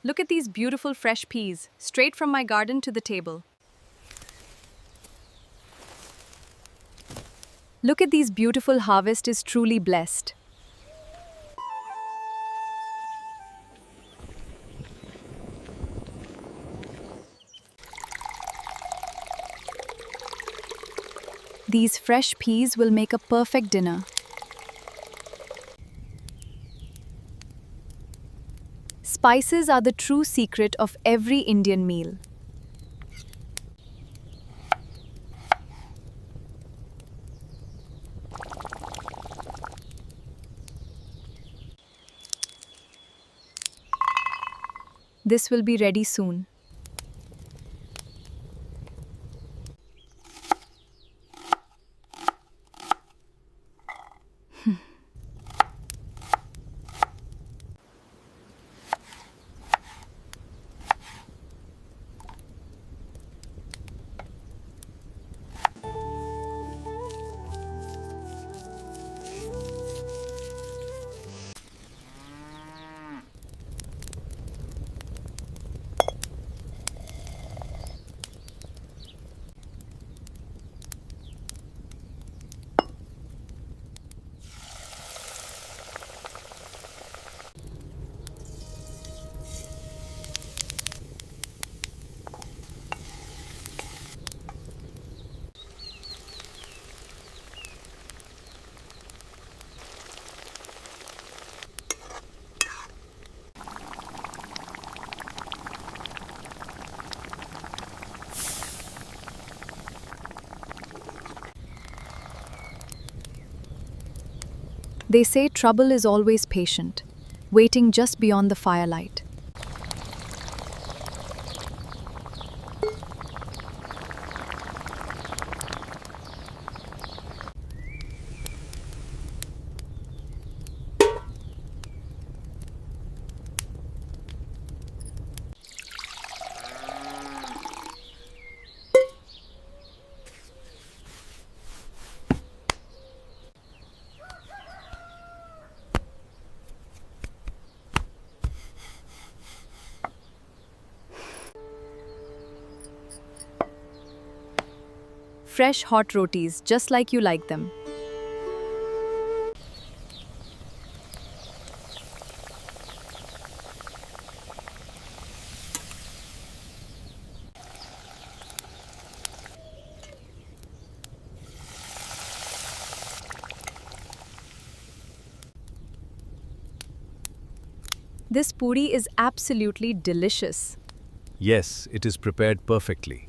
Look at these beautiful fresh peas, straight from my garden to the table. Look at these beautiful harvest is truly blessed. These fresh peas will make a perfect dinner. Spices are the true secret of every Indian meal. This will be ready soon. They say trouble is always patient, waiting just beyond the firelight. Fresh hot rotis, just like you like them. This puri is absolutely delicious. Yes, it is prepared perfectly.